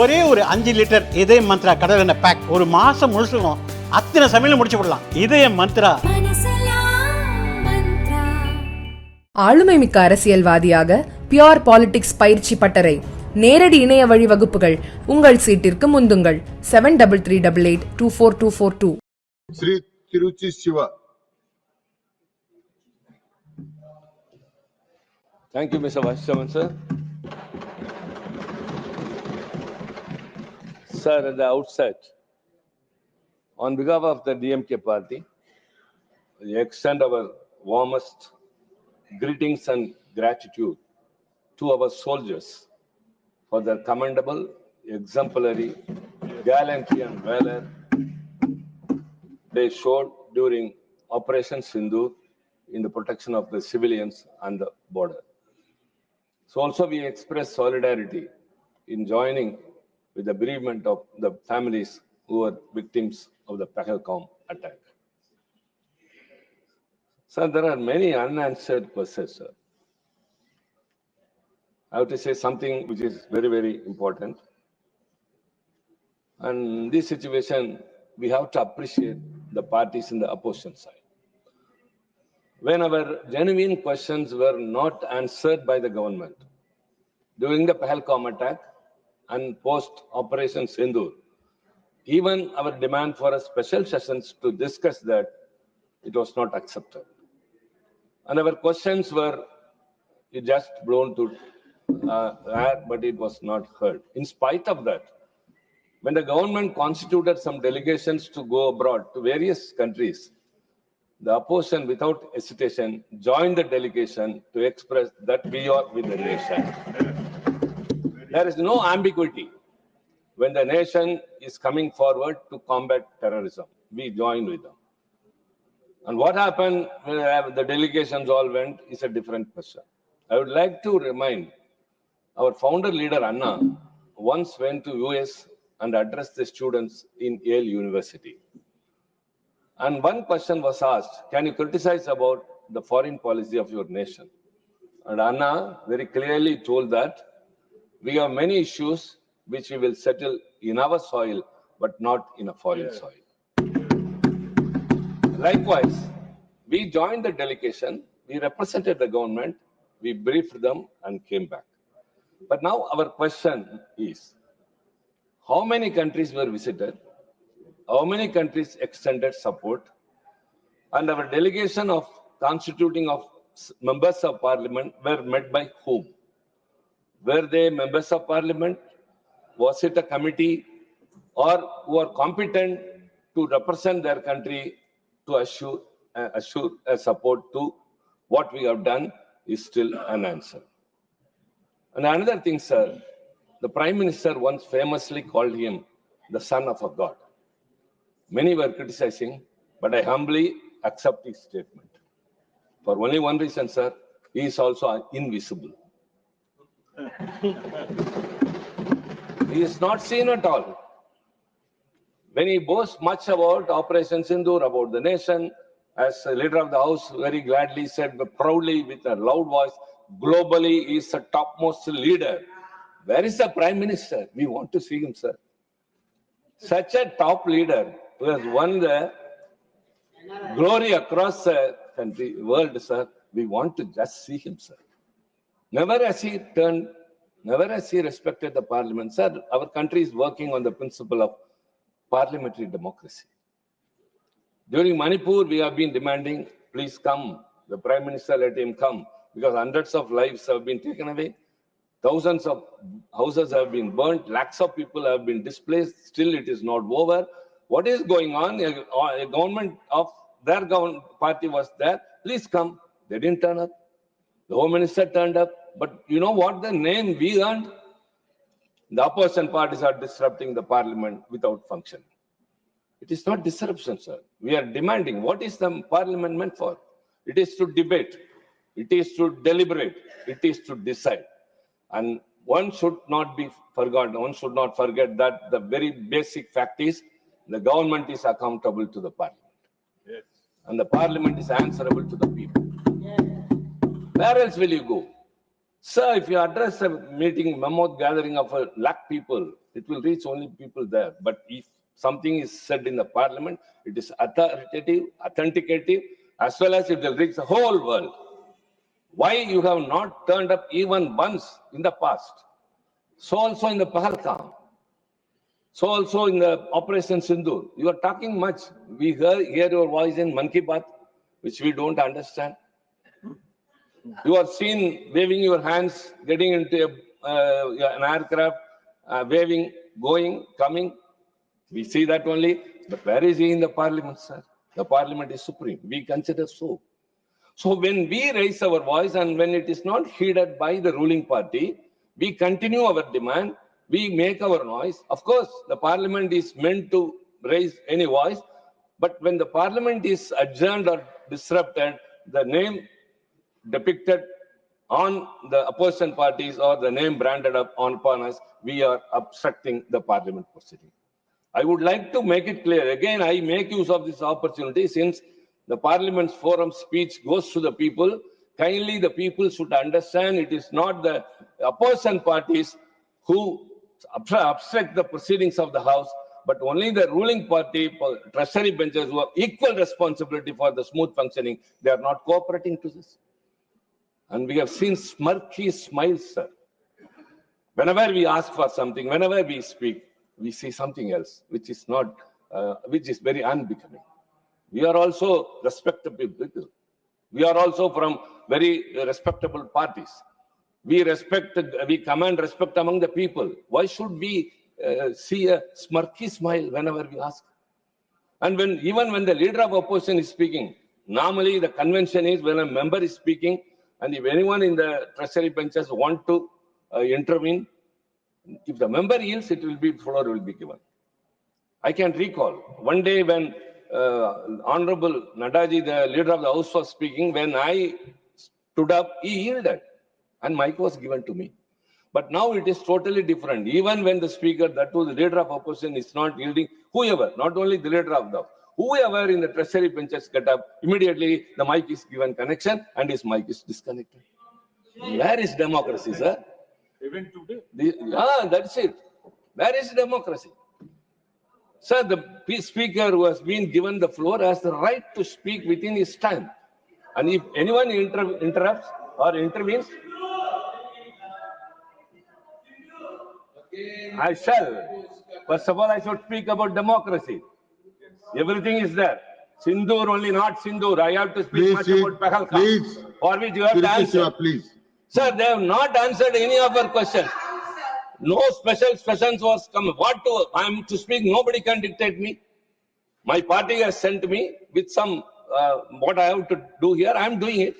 ஒரே ஒரு 5 லிட்டர் இதய மந்த்ரா கடல் எண்ணெய் பேக் ஒரு மாசம் முழுசுக்கும் அத்தனை சமையல முடிச்சு விடலாம். இதய மந்த்ரா. ஆளுமை மிக்க அரசியல்வாதியாக பியோர் பாலிடிக்ஸ் பயிற்சி பட்டறை, நேரடி இணைய வழி வகுப்புகள். உங்கள் சீட்டிற்கு முந்துங்கள். 7338824242. Sri Trichy siva. Thank you, Mr. Vice Chairman, sir. Sir, at the outset, on behalf of the DMK party, we extend our warmest greetings and gratitude to our soldiers for their commendable, exemplary, gallantry and valor they showed during Operation Sindu in the protection of the civilians and the border. So also we express solidarity in joining with the bereavement of the families who were victims of the Pakistange attack. Sir, there are many unanswered questions, sir. I have to say something which is very, very important. And in this situation, we have to appreciate the parties in the opposition side. When our genuine questions were not answered by the government during the Pahalgam attack and post-Operation Sindu, even our demand for a special sessions to discuss that, it was not accepted. And our questions were just blown to air, but it was not heard. In spite of that, when the government constituted some delegations to go abroad to various countries, the opposition, without hesitation, joined the delegation to express that we are with the nation. There is no ambiguity. When the nation is coming forward to combat terrorism, we join with them. And what happened when the delegations all went is a different question. I would like to remind our founder leader Anna once went to US and addressed the students in Yale University. And one question was asked, can you criticize about the foreign policy of your nation? And Anna very clearly told that we have many issues which we will settle in our soil, but not in a foreign soil. Likewise, we joined the delegation, we represented the government, we briefed them and came back. But now our question is, how many countries were visited? How many countries extended support? And our delegation of constituting of members of parliament were met by whom? Were they members of parliament? Was it a committee? Or who are competent to represent their country to assure a support to what we have done is still unanswered. And another thing, sir, the Prime Minister once famously called him the son of a god. Many were criticizing, but I humbly accept his statement. For only one reason, sir, he is also invisible. He is not seen at all. When he boasts much about Operation Sindur, about the nation, as the leader of the house very gladly said proudly with a loud voice, globally he is the topmost leader. Where is the Prime Minister? We want to see him, sir. Such a top leader who has won the glory across the country, world, sir. We want to just see him, sir. Never has he turned, never has he respected the parliament. Sir, our country is working on the principle of parliamentary democracy. During Manipur, we have been demanding, please come. The Prime Minister, let him come. Because hundreds of lives have been taken away. Thousands of houses have been burnt. Lakhs of people have been displaced. Still, it is not over. What is going on? A government of their party was there. Please come. They didn't turn up. The Home Minister turned up. But you know what the name we earned? The opposition parties are disrupting the parliament without function. It is not disruption, sir. We are demanding. What is the parliament meant for? It is to debate. It is to deliberate. It is to decide. And one should not be forgotten. One should not forget that the very basic fact is the government is accountable to the parliament. Yes. And the parliament is answerable to the people. Yes. Where else will you go? Sir, if you address a meeting, mammoth gathering of a lakh people, it will reach only people there. But if something is said in the parliament, it is authoritative, authenticative, as well as it will reach the whole world. Why you have not turned up even once in the past? So also in the Pakistange. So also in the Operation Sindu. You are talking much. We hear your voice in Man Ki Baat, which we don't understand. You are seen waving your hands, getting into an aircraft, waving, going, coming. We see that only. But where is he in the parliament, sir? The parliament is supreme. We consider so. So when we raise our voice and when it is not heeded by the ruling party, we continue our demand, we make our noise. Of course, the parliament is meant to raise any voice, but when the parliament is adjourned or disrupted, the name depicted on the opposition parties or the name branded upon us, we are obstructing the parliament proceeding. I would like to make it clear. Again, I make use of this opportunity since the parliament's forum speech goes to the people. Kindly, the people should understand it is not the opposition parties who obstruct the proceedings of the House, but only the ruling party, treasury benches who have equal responsibility for the smooth functioning. They are not cooperating to this. And we have seen smirky smiles, sir. Whenever we ask for something, whenever we speak, we see something else, which is not, which is very unbecoming. We are also respectable people. We are also from very respectable parties. We command respect among the people. Why should we see a smirky smile whenever we ask? And even when the leader of opposition is speaking, normally the convention is when a member is speaking, and if anyone in the treasury benches want to intervene, if the member yields, floor will be given. I can recall one day when Honorable Nadaji, the leader of the House, was speaking. When I stood up, he yielded, and mic was given to me. But now it is totally different. Even when the speaker, that was the leader of opposition, is not yielding, whoever, not only the leader of the, whoever in the treasury benches get up, immediately the mic is given connection and his mic is disconnected. Where is democracy, sir? Even today. That's it. Where is democracy? Sir, the speaker who has been given the floor has the right to speak within his time. And if anyone interrupts or intervenes, I shall. First of all, I should speak about democracy. Everything is there. Sindur only, not Sindur. I have to speak much about Pakistange. Please. For which you have to answer. Please. Sir, they have not answered any of our questions. No special sessions was come. I am to speak, nobody can dictate me. My party has sent me with some, what I have to do here, I am doing it.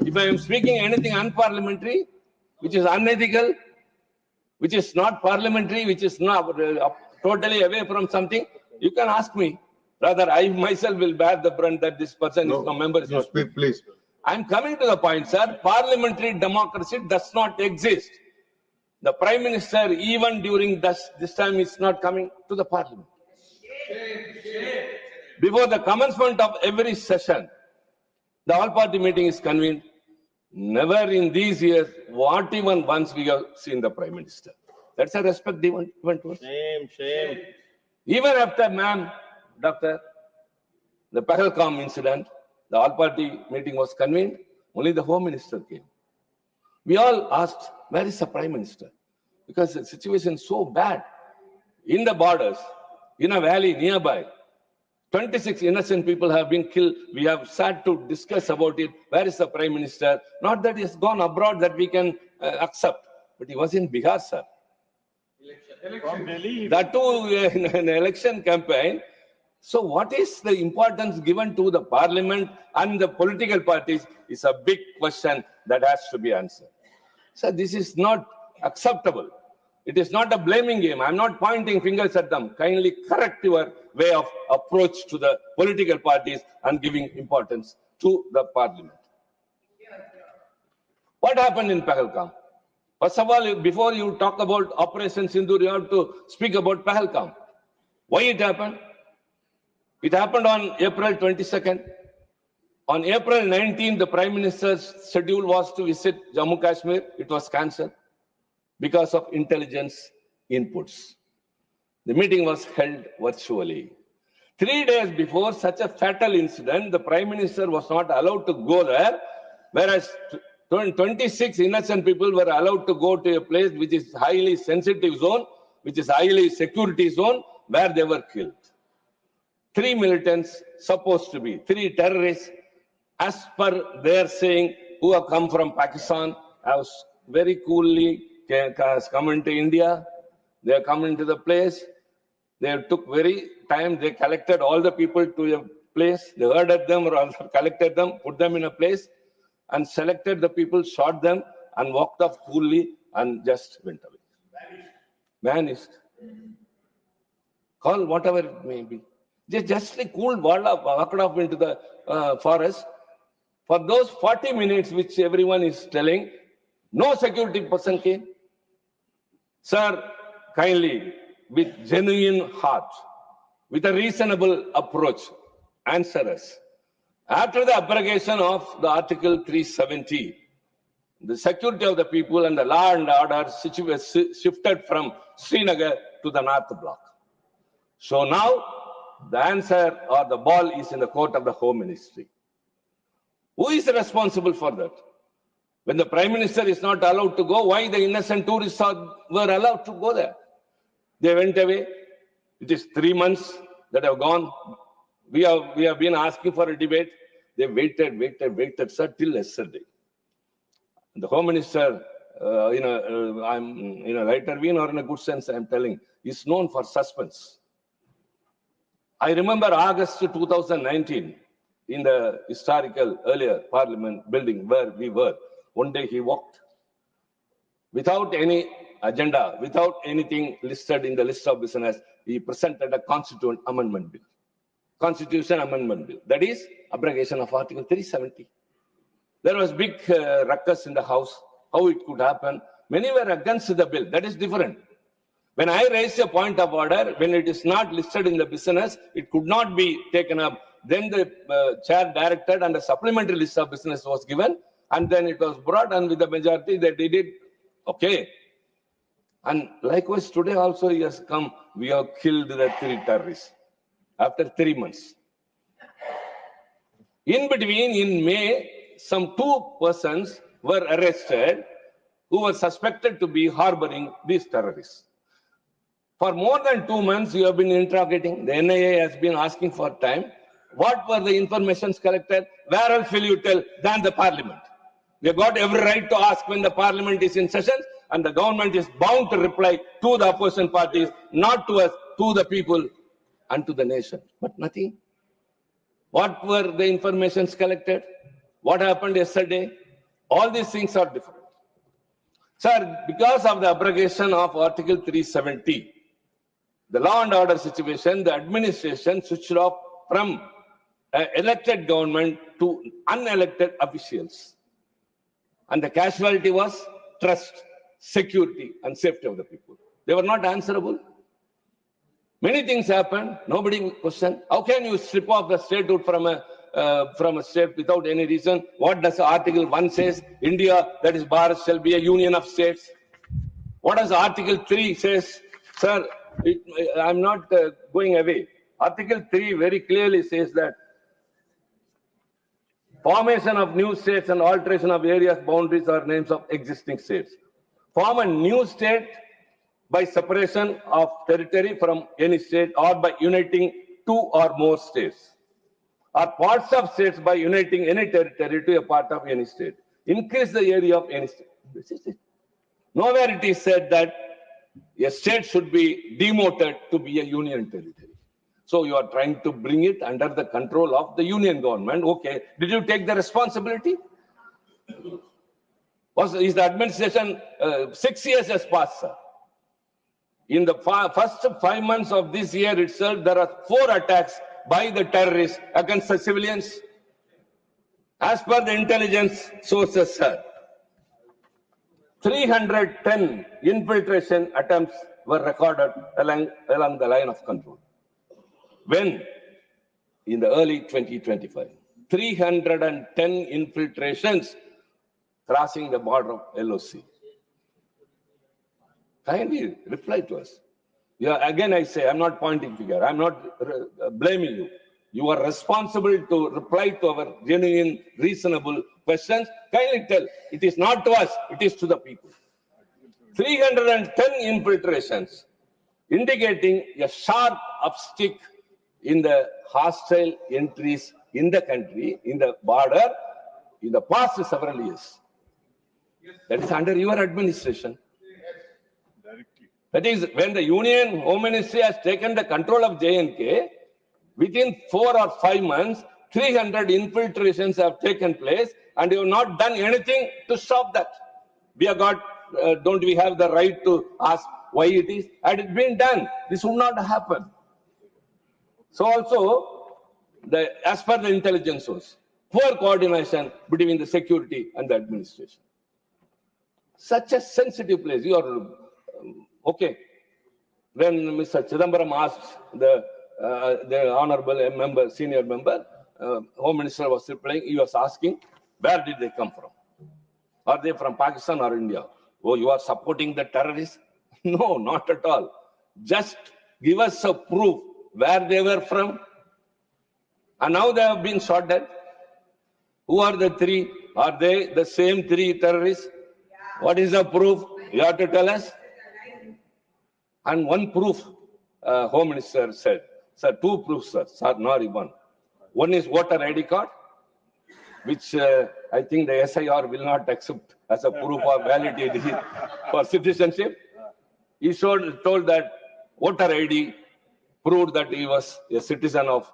If I am speaking anything unparliamentary, which is unethical, which is not parliamentary, which is not totally away from something, you can ask me. Rather, I myself will bear the brunt that this person is no member. No, speak, please. I'm coming to the point, sir. Parliamentary democracy does not exist. The Prime Minister, even during this time, is not coming to the Parliament. Before the commencement of every session, the all-party meeting is convened. Never in these years, not even once we have seen the Prime Minister. That's a respect given to us. Shame. Even after, ma'am, doctor, the Pakistange incident, the all-party meeting was convened, only the Home Minister came. We all asked, where is the Prime Minister? Because the situation is so bad. In the borders, in a valley nearby, 26 innocent people have been killed. We have sat to discuss about it. Where is the Prime Minister? Not that he has gone abroad that we can accept, but he was in Bihar, sir. That too in an election campaign. So what is the importance given to the parliament and the political parties is a big question that has to be answered. So this is not acceptable. It is not a blaming game. I'm not pointing fingers at them. Kindly correct your way of approach to the political parties and giving importance to the parliament. What happened in Pakistange? First of all, before you talk about Operation Sindu, you have to speak about Pakistange. Why it happened? It happened on April 22nd. On April 19, the Prime Minister's schedule was to visit Jammu Kashmir. It was cancelled because of intelligence inputs. The meeting was held virtually. 3 days before such a fatal incident, the Prime Minister was not allowed to go there, whereas 26 innocent people were allowed to go to a place which is highly sensitive zone, which is highly security zone, where they were killed. 3 militants supposed to be, 3 terrorists, as per their saying, who have come from Pakistan, have very coolly come into India. They have come into the place. They took very time. They collected all the people to a place. They herded them or collected them, put them in a place, and selected the people, shot them, and walked off coolly and just went away. Vanished. Call whatever it may be. They just like cool, walked off into the forest. For those 40 minutes which everyone is telling, no security person came. Sir, kindly, with genuine heart, with a reasonable approach, answer us. After the abrogation of the Article 370, the security of the people and the law and order shifted from Srinagar to the North Block. So now, the answer or the ball is in the court of the Home Ministry. Who is responsible for that? When the Prime Minister is not allowed to go, why the innocent tourists were allowed to go there? They went away. It is 3 months that have gone. We have been asking for a debate. They waited, sir, till yesterday. The Home Minister, I'm in a lighter vein or in a good sense, I'm telling, is known for suspense. I remember August 2019, in the historical earlier Parliament building where we were. One day he walked without any agenda, without anything listed in the list of business. He presented a constitution amendment bill. That is abrogation of Article 370. There was big ruckus in the House. How it could happen? Many were against the bill. That is different. When I raised a point of order, when it is not listed in the business, it could not be taken up. Then the chair directed and a supplementary list of business was given, and then it was brought, and with the majority they did it. Okay. And likewise today also he has come. We have killed the 3 terrorists after 3 months. In between, in May, some 2 persons were arrested who were suspected to be harboring these terrorists. For more than 2 months, you have been interrogating. The NIA has been asking for time. What were the informations collected? Where else will you tell than the Parliament? We have got every right to ask when the Parliament is in session, and the government is bound to reply to the opposition parties, not to us, to the people and to the nation. But nothing. What were the informations collected? What happened yesterday? All these things are different. Sir, because of the abrogation of Article 370, the law and order situation, the administration switched off from elected government to unelected officials. And the casualty was trust, security, and safety of the people. They were not answerable. Many things happened. Nobody questioned. How can you strip off the statehood from a state without any reason? What does Article 1 says? India, that is Bharat, shall be a union of states. What does Article 3 says? Sir, I'm not going away. Article 3 very clearly says that formation of new states and alteration of areas, boundaries, or names of existing states. Form a new state by separation of territory from any state or by uniting 2 or more states, or parts of states by uniting any territory to a part of any state. Increase the area of any state. This is it. Nowhere it is said that a state should be demoted to be a union territory. So you are trying to bring it under the control of the union government. Okay. Did you take the responsibility? Is the administration 6 years has passed, sir. In the first 5 months of this year itself, there are 4 attacks by the terrorists against the civilians. As per the intelligence sources, sir, 310 infiltration attempts were recorded along the line of control. When? In the early 2025. 310 infiltrations crossing the border of LOC. Kindly reply to us. Yeah, again I say, I'm not pointing finger. I'm not blaming you. You are responsible to reply to our genuine, reasonable questions. Kindly tell, it is not to us, it is to the people. 310 infiltrations, indicating a sharp upstick in the hostile entries in the country, in the border, in the past several years. That is under your administration. That is, when the Union Home Ministry has taken the control of J&K, within 4 or 5 months, 300 infiltrations have taken place, and you have not done anything to stop that. We have got, don't we have the right to ask why it is? Had it been done, this would not happen. So also, as per the intelligence source, poor coordination between the security and the administration. Such a sensitive place. You are okay. When Mr. Chidambaram asked the honorable member, senior member, Home Minister was replying, he was asking, where did they come from? Are they from Pakistan or India? Oh, you are supporting the terrorists? No, not at all. Just give us a proof where they were from. And now they have been shot dead. Who are the three? Are they the same 3 terrorists? What is the proof? You have to tell us. And one proof, Home Minister said, sir, 2 proofs, sir, not one. One is voter ID card, which I think the SIR will not accept as a proof of validity for citizenship. He told that voter ID proved that he was a citizen of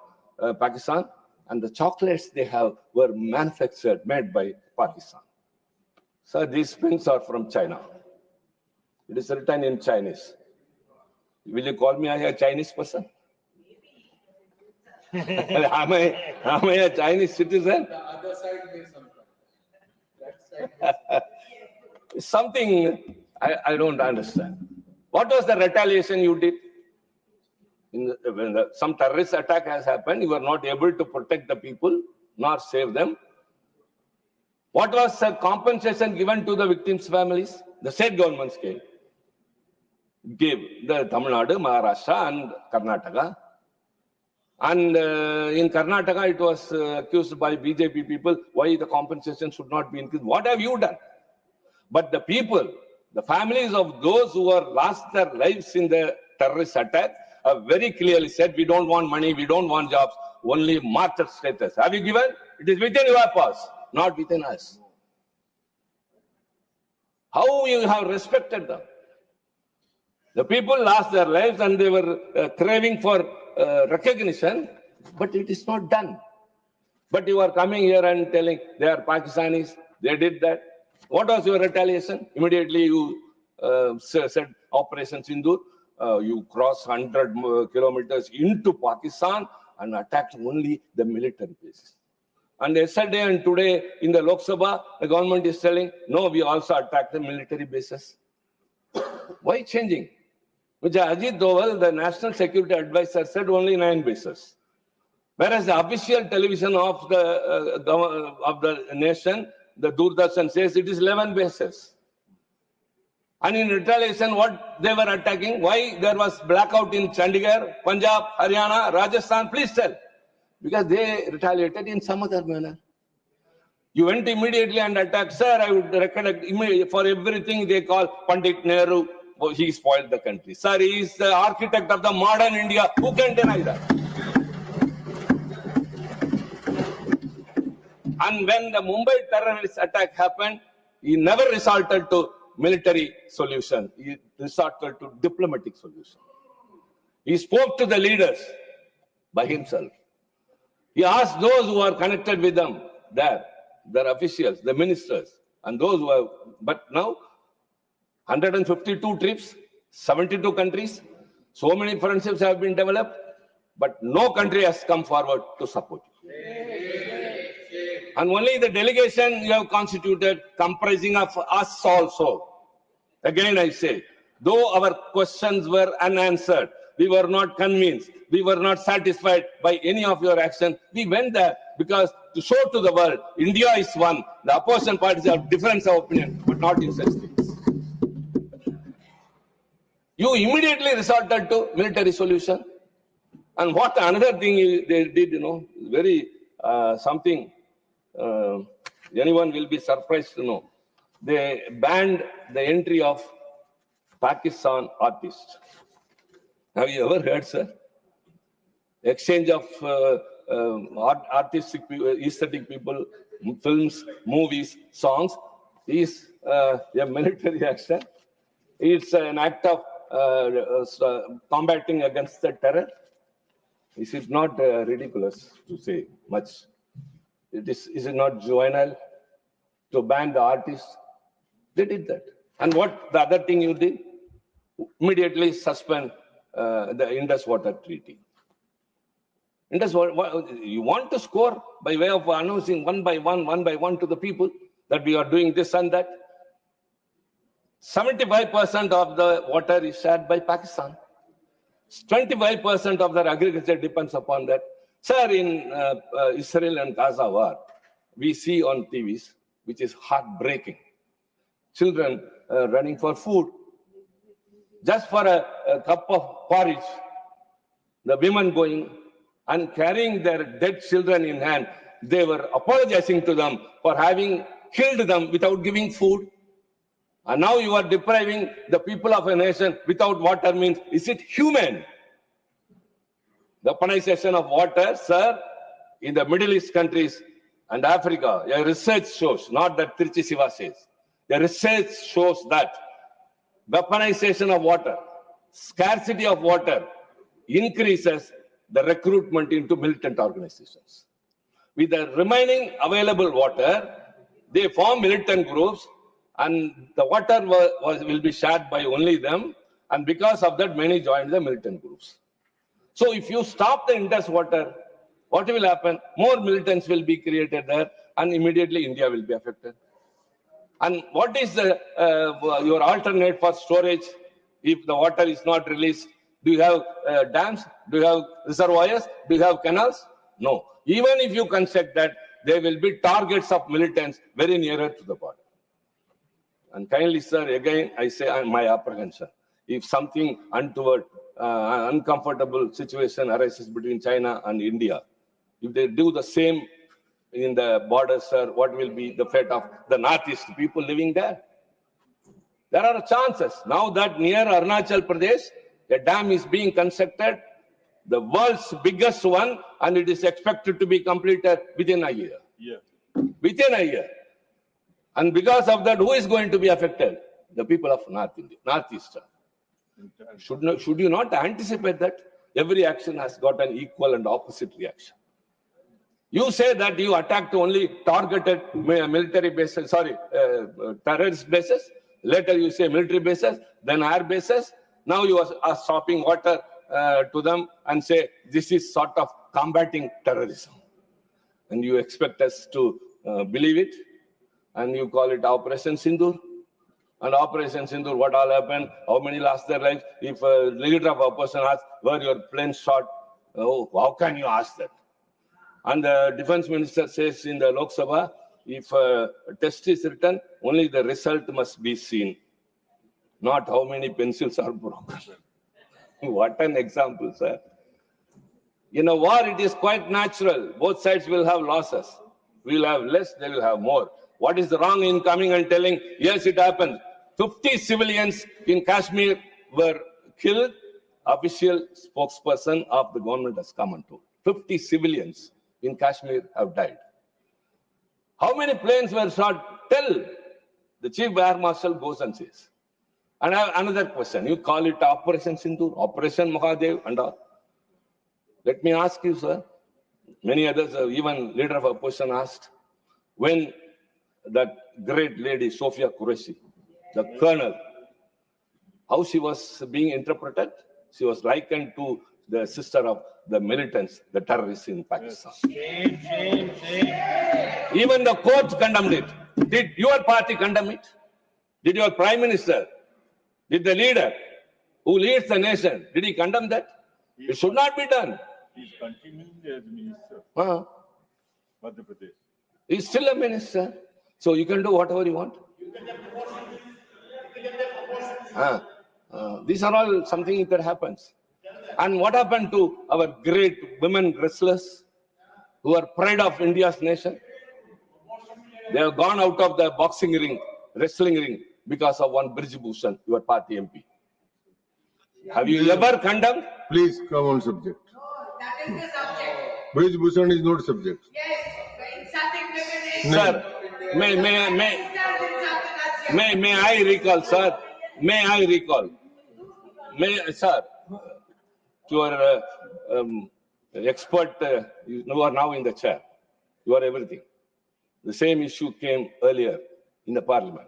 Pakistan, and the chocolates they have were manufactured, made by Pakistan. So these pins are from China. It is written in Chinese. Will you call me a Chinese person? am I a Chinese citizen? The other side may sometimes. That side Something I don't understand. What was the retaliation you did? When some terrorist attack has happened, you were not able to protect the people, nor save them. What was the compensation given to the victims' families? The state governments gave the Tamil Nadu, Maharashtra and Karnataka. And in Karnataka, it was accused by BJP people why the compensation should not be increased. What have you done? But the people, the families of those who have lost their lives in the terrorist attack have very clearly said, we don't want money, we don't want jobs, only martyr status. Have you given? It is within your purse, not within us. How you have respected them? The people lost their lives and they were craving for recognition, but it is not done. But you are coming here and telling they are Pakistanis, they did that. What was your retaliation? Immediately you said Operation Sindu. You crossed 100 kilometers into Pakistan and attacked only the military bases. And yesterday and today in the Lok Sabha, the government is telling, no, we also attacked the military bases. Why changing? Which Ajit Doval, the National Security Advisor, said only 9 bases. Whereas the official television of the nation, the Doordarshan, says it is 11 bases. And in retaliation, what they were attacking? Why there was blackout in Chandigarh, Punjab, Haryana, Rajasthan? Please tell. Because they retaliated in some other manner. You went immediately and attacked. Sir, I would recollect for everything they call Pandit Nehru. Oh, he spoiled the country. Sir, he is the architect of the modern India. Who can deny that? And when the Mumbai terrorist attack happened, he never resorted to military solution. He resorted to diplomatic solution. He spoke to the leaders by himself. He asked those who are connected with them there, their officials, the ministers, and those who have, but now 152 trips, 72 countries, so many friendships have been developed, but no country has come forward to support you. And only the delegation you have constituted comprising of us also. Again I say, though our questions were unanswered, we were not convinced, we were not satisfied by any of your action, we went there because to show to the world, India is one. The opposition parties have difference of opinion, but not in such things. You immediately resorted to military solution. And what another thing they did, very something anyone will be surprised to know. They banned the entry of Pakistan artists. Have you ever heard, sir? Exchange of artistic, aesthetic people, films, movies, songs is a military action. It's an act of combating against the terror. Is it not ridiculous to say much? Is it not juvenile to ban the artists? They did that. And what the other thing you did? Immediately suspend the Indus Water Treaty. You want to score by way of announcing one by one to the people that we are doing this and that. 75% of the water is shared by Pakistan. 25% of their agriculture depends upon that. Sir, in Israel and Gaza war, we see on TVs, which is heartbreaking. Children running for food. Just for a cup of porridge, the women going and carrying their dead children in hand, they were apologizing to them for having killed them without giving food. And now you are depriving the people of a nation without water means, is it human? The weaponization of water, sir, in the Middle East countries and Africa, a research shows, not that Trichy siva says, the research shows that weaponization of water, scarcity of water increases the recruitment into militant organizations. With the remaining available water, they form militant groups and the water will be shared by only them. And because of that, many joined the militant groups. So if you stop the Indus water, what will happen? More militants will be created there and immediately India will be affected. And what is your alternate for storage if the water is not released? Do you have dams? Do you have reservoirs? Do you have canals? No. Even if you construct that, there will be targets of militants very nearer to the border. And kindly, sir, again, I say my apprehension. If something untoward, uncomfortable situation arises between China and India, if they do the same in the borders, sir, what will be the fate of the Northeast people living there? There are chances. Now that near Arunachal Pradesh, a dam is being constructed, the world's biggest one, and it is expected to be completed within a year. Yeah. Within a year. And because of that, who is going to be affected? The people of North India, Northeast. Should you not anticipate that? Every action has got an equal and opposite reaction. You say that you attacked only targeted military bases, terrorist bases. Later you say military bases, then air bases. Now you are stopping water to them and say this is sort of combating terrorism. And you expect us to believe it? And you call it Operation Sindu. And Operation Sindu, what all happened? How many lost their lives? If a leader of opposition asks, were your planes shot? Oh, how can you ask that? And the defense minister says in the Lok Sabha, if a test is written, only the result must be seen, not how many pencils are broken. What an example, sir. In a war, it is quite natural. Both sides will have losses. We will have less, they will have more. What is wrong in coming and telling, yes, it happened. 50 civilians in Kashmir were killed. Official spokesperson of the government has come and told. 50 civilians in Kashmir have died. How many planes were shot? Tell. The chief air marshal goes and says. And I have another question. You call it Operation Sindu, Operation Mahadev and all. Let me ask you, sir. Many others, even leader of opposition asked, when that great lady, Sophia Qureshi, the colonel, how she was being interpreted? She was likened to the sister of the militants, the terrorists in Pakistan. Shame. Even the court condemned it. Did your party condemn it? Did your prime minister? Did the leader who leads the nation, did he condemn that? It should not be done. He's continuing as minister. Madhya Pradesh. He's still a minister. So you can do whatever you want. These are all something that happens. And what happened to our great women wrestlers who are pride of India's nation? They have gone out of the boxing ring, wrestling ring, because of one Brij Bhushan, your party MP. Have you ever condemned? Please come on subject. That is the subject. Brij Bhushan is not subject. Yes, insulting women is. Sir, may I recall, sir? May I recall? Sir, you are expert, you are now in the chair. You are everything. The same issue came earlier in the parliament,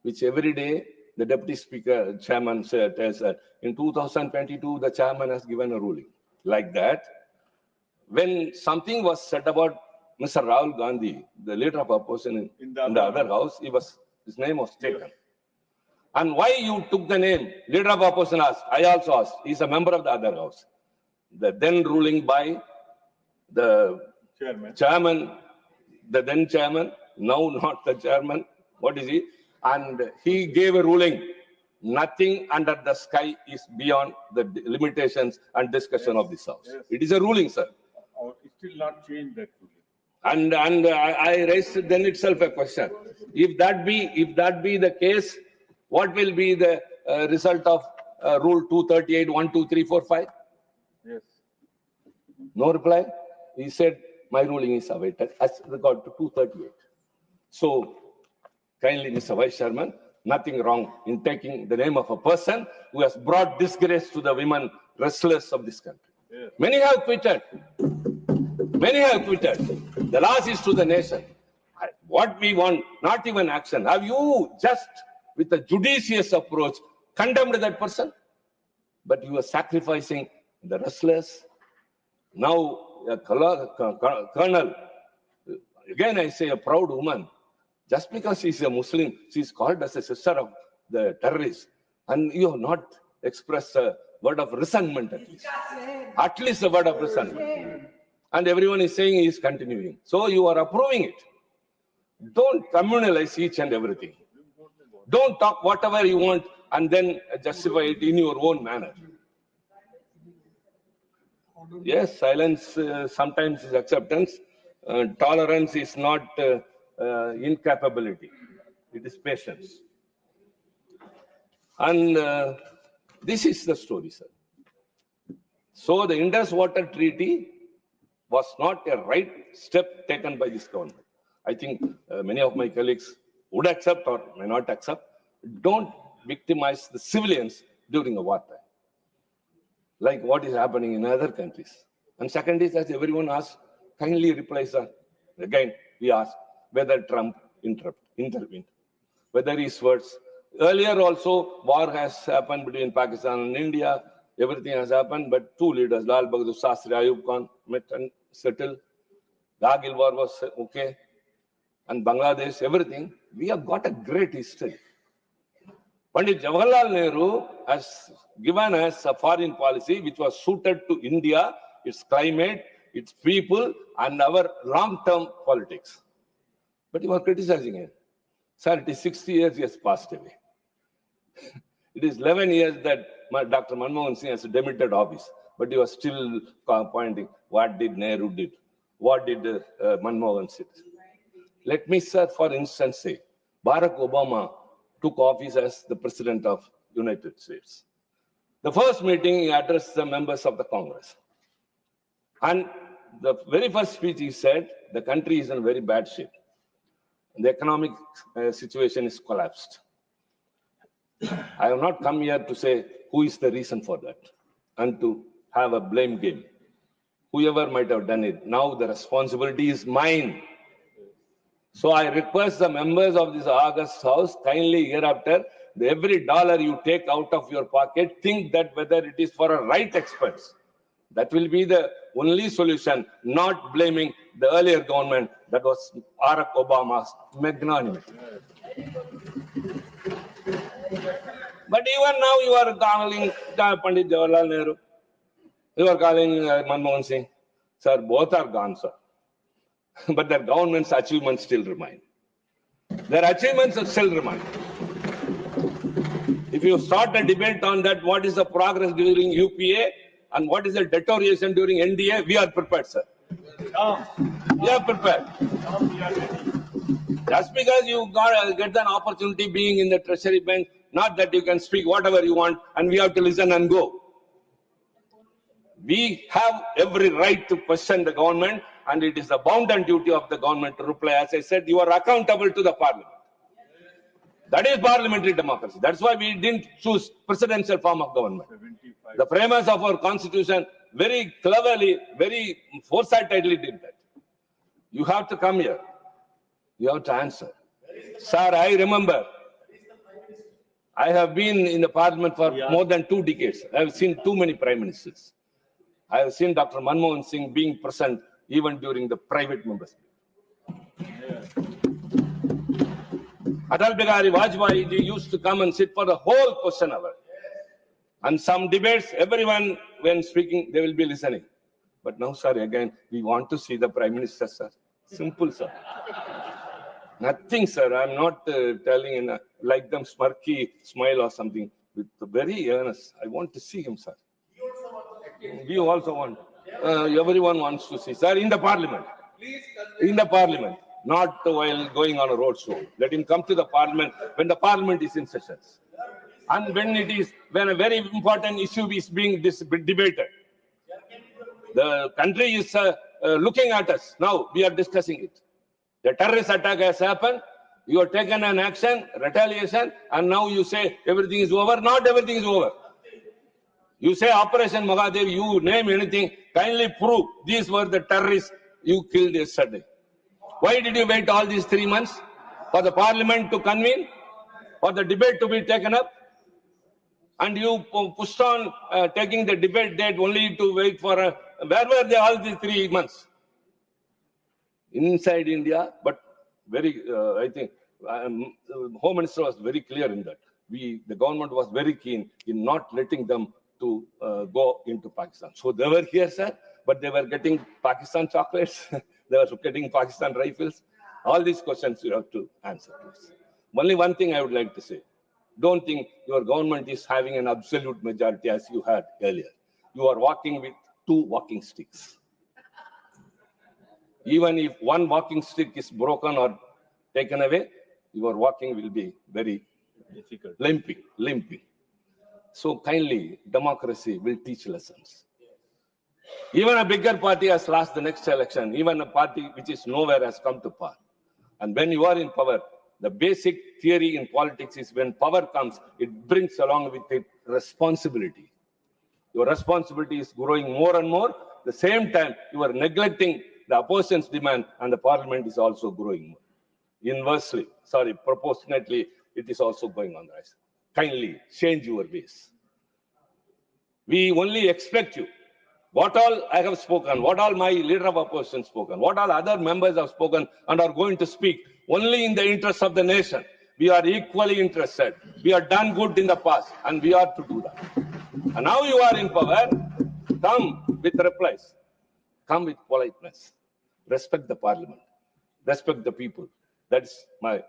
which every day the deputy speaker, chairman said, in 2022, the chairman has given a ruling. Like that, when something was said about Mr. Rahul Gandhi, the leader of opposition in the other house, his name was taken. And why you took the name, leader of opposition asked, I also asked, he's a member of the other house. The then ruling by the chairman, the then chairman, now not the chairman, what is he? And he gave a ruling, nothing under the sky is beyond the limitations and discussion of this house. Yes. It is a ruling, sir. It still not changed that ruling. And I raised then itself a question. If that be the case, what will be the result of Rule 238, 1, 2, 3, 4, 5? Yes. No reply. He said, my ruling is awaited as regard to 238. So, kindly, Mr. Vice Chairman, nothing wrong in taking the name of a person who has brought disgrace to the women wrestlers of this country. Yes. Many have quitted. Many have quitted. The loss is to the nation. What we want, not even action. Have you just, with a judicious approach, condemned that person? But you are sacrificing the wrestlers. Now, a colonel, again I say a proud woman, just because she's a Muslim, she's called as a sister of the terrorists. And you have not expressed a word of resentment at least. At least a word of resentment. And everyone is saying he is continuing. So you are approving it. Don't communalize each and everything. Don't talk whatever you want and then justify it in your own manner. Yes, silence sometimes is acceptance. Tolerance is not incapability. It is patience. And this is the story, sir. So the Indus Water Treaty was not a right step taken by this government. I think many of my colleagues would accept or may not accept. Don't victimize the civilians during a wartime, like what is happening in other countries. And second is, as everyone asks, kindly reply, sir. Again, we ask whether Trump intervened, whether his words. Earlier also, war has happened between Pakistan and India. Everything has happened, but two leaders, Lal Bahadur Shastri, Ayub Khan, met and settled. Kargil war was okay. And Bangladesh, everything. We have got a great history. Pandey Jawaharlal Nehru has given us a foreign policy which was suited to India, its climate, its people, and our long-term politics. But you are criticizing him. Sir, it is 60 years he has passed away. It is 11 years that Dr. Manmohan Singh has demitted office, but you are still pointing, what did Nehru did? What did Manmohan Singh? Let me, sir, for instance, say, Barack Obama took office as the President of United States. The first meeting, he addressed the members of the Congress. And the very first speech he said, the country is in very bad shape. The economic situation is collapsed. I have not come here to say who is the reason for that and to have a blame game. Whoever might have done it, now the responsibility is mine. So I request the members of this August House, kindly hereafter, every dollar you take out of your pocket, think that whether it is for a right expense. That will be the only solution, not blaming the earlier government that was Barack Obama's magnanimity. But even now you are calling Pandey Jawaharlal Nehru. You are calling Manmohan Singh. Sir, both are gone, sir. but their government's achievements still remain. Their achievements still remain. If you start a debate on that, what is the progress during UPA and what is the deterioration during NDA, we are prepared, sir. We are prepared. Just because you get an opportunity being in the treasury bench, not that you can speak whatever you want and we have to listen and go. We have every right to question the government, and it is the bounden duty of the government to reply. As I said, you are accountable to the parliament. That is parliamentary democracy. That's why we didn't choose presidential form of government. The framers of our constitution very cleverly, very foresightedly did that. You have to come here. You have to answer. Sir, I remember, I have been in the parliament for more than 2 decades. I have seen too many prime ministers. I have seen Dr. Manmohan Singh being present even during the private members. Atal Bihari Vajpayee used to come and sit for the whole question hour. And some debates, everyone when speaking, they will be listening. But now, sir, again, we want to see the prime minister, sir. Simple, sir. Nothing, sir. I'm not telling in like them smirky smile or something. With very earnest. I want to see him, sir. We also want. Everyone wants to see, sir, in the parliament. In the parliament, not while going on a road show. Let him come to the parliament when the parliament is in sessions. And when a very important issue is being debated. The country is looking at us. Now we are discussing it. The terrorist attack has happened. You have taken an action, retaliation, and now you say everything is over. Not everything is over. You say Operation Mahadev, you name anything, kindly prove these were the terrorists you killed yesterday. Why did you wait all these 3 months for the parliament to convene, for the debate to be taken up? And you pushed on taking the debate date only to wait for where were they all these 3 months? Inside India, but very, I think, Home Minister was very clear in that. The government was very keen in not letting them to go into Pakistan. So they were here, sir, but they were getting Pakistan chocolates. They were getting Pakistan rifles. All these questions you have to answer. Only one thing I would like to say. Don't think your government is having an absolute majority as you had earlier. You are walking with 2 walking sticks. Even if one walking stick is broken or taken away, your walking will be very difficult, limping. So kindly, democracy will teach lessons. Even a bigger party has lost the next election. Even a party which is nowhere has come to power. And when you are in power, the basic theory in politics is when power comes, it brings along with it responsibility. Your responsibility is growing more and more. At the same time, you are neglecting the opposition's demand, and the parliament is also growing more. Inversely, proportionately, it is also going on the rise. Kindly change your ways. We only expect you. What all I have spoken, what all my leader of opposition spoken, what all other members have spoken and are going to speak, only in the interest of the nation. We are equally interested. We have done good in the past, and we are to do that. And now you are in power, come with replies. Come with politeness. Respect the parliament. Respect the people. That's our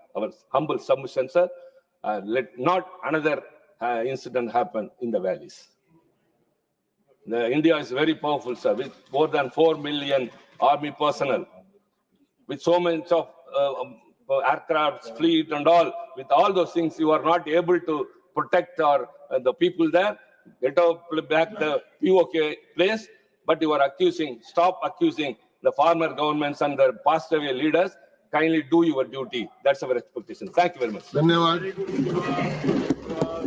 humble submission, sir. Let not another incident happen in the valleys. India is very powerful, sir, with more than 4 million army personnel, with so much of aircraft, fleet and all. With all those things, you are not able to protect the people there. Get back the POK place, but you are stop accusing the former governments and the past away leaders. Kindly do your duty. That's our expectation. Thank you very much. धन्यवाद.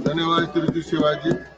धन्यवाद, Trichy Shivaji.